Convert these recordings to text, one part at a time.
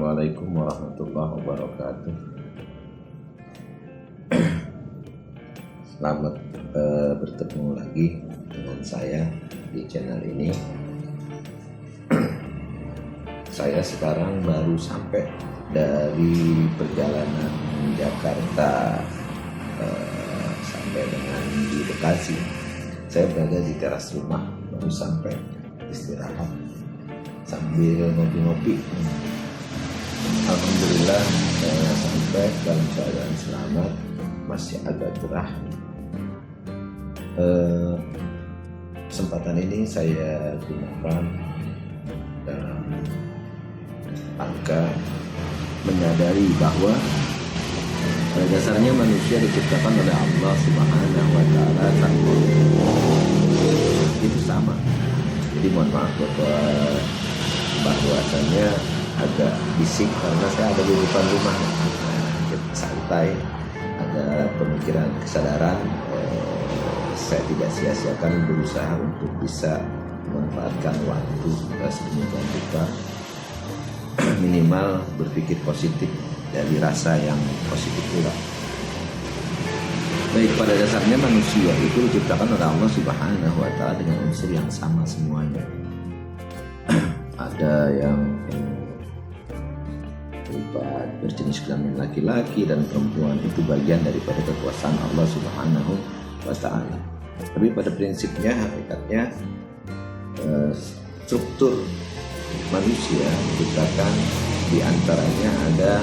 Assalamualaikum warahmatullahi wabarakatuh. Selamat bertemu lagi dengan saya di channel ini. Saya sekarang baru sampai dari perjalanan Jakarta sampai dengan di Bekasi. Saya berada di teras rumah, baru sampai istirahat sambil ngopi-ngopi. Alhamdulillah saya sampai dalam keadaan selamat, masih agak gerah. Kesempatan ini saya gunakan dalam rangka menyadari bahwa pada dasarnya manusia diciptakan oleh Allah Subhanahu wa Ta'ala tanpa itu sama. Jadi mohon maaf bahwasanya agak bisik karena saya ada di depan rumah, santai, ada pemikiran, kesadaran. Saya tidak sia-siakan berusaha untuk bisa memanfaatkan waktu sedemikian rupa, minimal berpikir positif dari rasa yang positif pula. Baik, pada dasarnya manusia itu diciptakan oleh Allah Subhanahu wa Ta'ala dengan unsur yang sama semuanya. Ada yang berupa berjenis kelamin laki-laki dan perempuan, itu bagian daripada kekuasaan Allah Subhanahu wa Ta'ala. Tapi pada prinsipnya, hakikatnya struktur manusia diciptakan di antaranya ada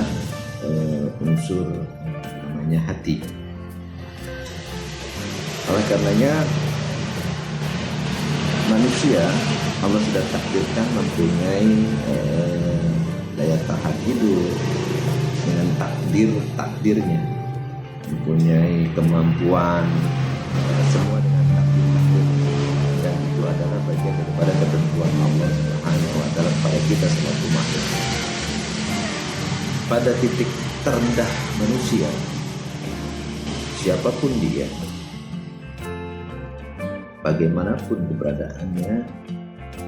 unsur namanya hati. Oleh karenanya manusia Allah sudah takdirkan mempunyai daya tahan hidup dengan takdirnya, mempunyai kemampuan, semua dengan takdir, dan itu adalah bagian daripada ketentuan Allah Subhanahu wa Ta'ala pada kita selaku makhluk. Pada titik terendah manusia, siapapun dia, bagaimanapun keberadaannya,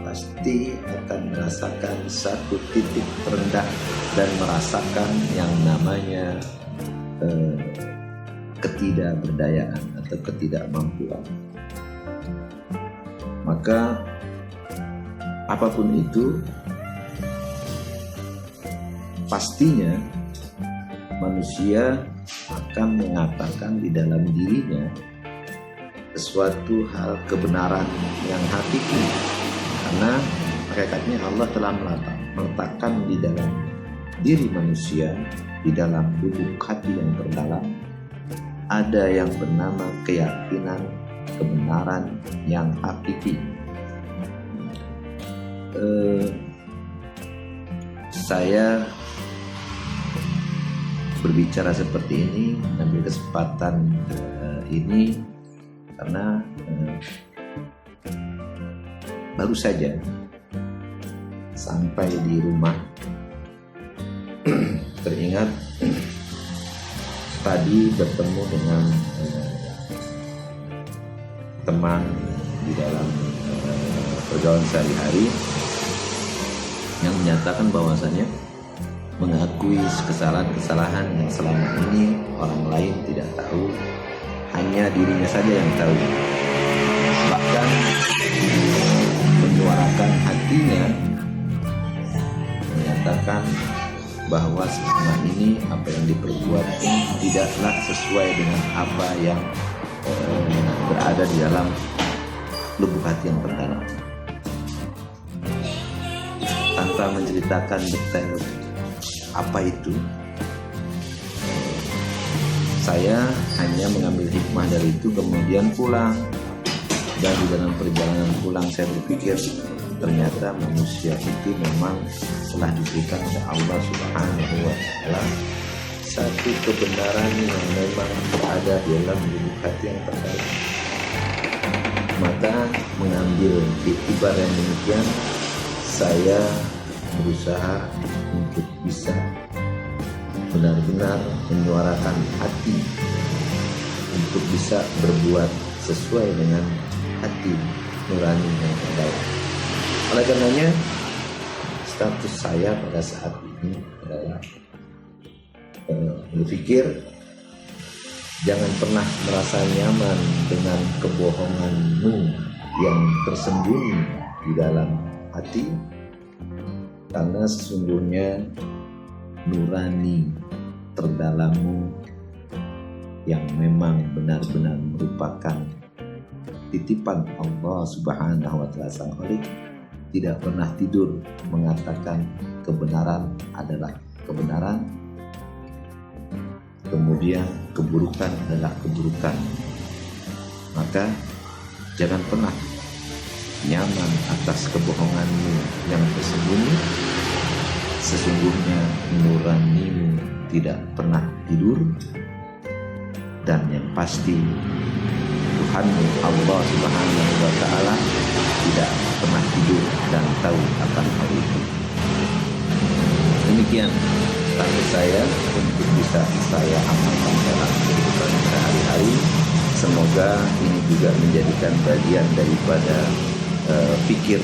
pasti akan merasakan satu titik terendah dan merasakan yang namanya ketidakberdayaan atau ketidakmampuan. Maka apapun itu, pastinya manusia akan mengatakan di dalam dirinya sesuatu hal kebenaran yang hakiki, karena hakikatnya Allah telah meletakkan di dalam diri manusia, di dalam lubuk hati yang terdalam, ada yang bernama keyakinan kebenaran yang hakiki. Saya berbicara seperti ini, mengambil kesempatan ini karena baru saja sampai di rumah. Teringat tadi bertemu dengan teman di dalam pergaulan sehari-hari yang menyatakan bahwasannya mengakui kesalahan-kesalahan yang selama ini orang lain tidak tahu, hanya dirinya saja yang tahu. Bahkan menyuarakan hatinya, menyatakan bahwa selama ini apa yang diperbuat tidaklah sesuai dengan apa yang berada di dalam lubuk hati yang terdalam. Tanpa menceritakan detail apa itu, saya hanya mengambil hikmah dari itu, kemudian pulang. Dan di dalam perjalanan pulang saya berpikir, ternyata manusia itu memang telah diberikan oleh Allah Subhanahu wa Ta'ala satu kebenaran yang memang berada di dalam lubuk hati yang terdalam. Maka mengambil iktibar yang demikian, saya berusaha untuk bisa benar-benar menyuarakan hati untuk bisa berbuat sesuai dengan hati nurani yang terdalam. Oleh karenanya status saya pada saat ini adalah berpikir jangan pernah merasa nyaman dengan kebohonganmu yang tersembunyi di dalam hati, karena sesungguhnya nurani terdalammu yang memang benar-benar merupakan titipan Allah Subhanahu wa Ta'ala Sang Khalik tidak pernah tidur mengatakan kebenaran adalah kebenaran, kemudian keburukan adalah keburukan. Maka jangan pernah nyaman atas kebohonganmu yang tersembunyi. Sesungguhnya nuranimu tidak pernah tidur, dan yang pasti Tuhanmu Allah Subhanahu wa Ta'ala tidak pernah tidur dan tahu akan hal itu. Demikian target saya untuk bisa saya amalkan dalam kehidupan sehari-hari. Semoga ini juga menjadikan bagian daripada pikir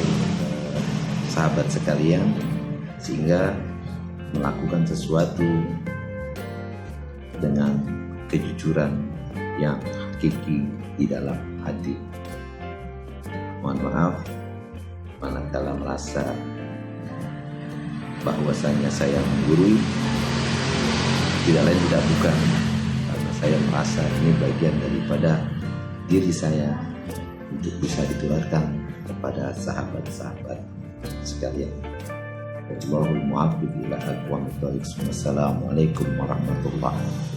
sahabat sekalian, sehingga melakukan sesuatu dengan kejujuran yang hakiki di dalam hati. Mohon maaf manakala merasa bahwasanya saya menggurui, tidak lain tidak bukan karena saya merasa ini bagian daripada diri saya untuk bisa ditularkan kepada sahabat-sahabat sekalian. Wallahul muwaffiq ila aqwamit thoriq. Wassalamualaikum warahmatullahi wabarakatuh.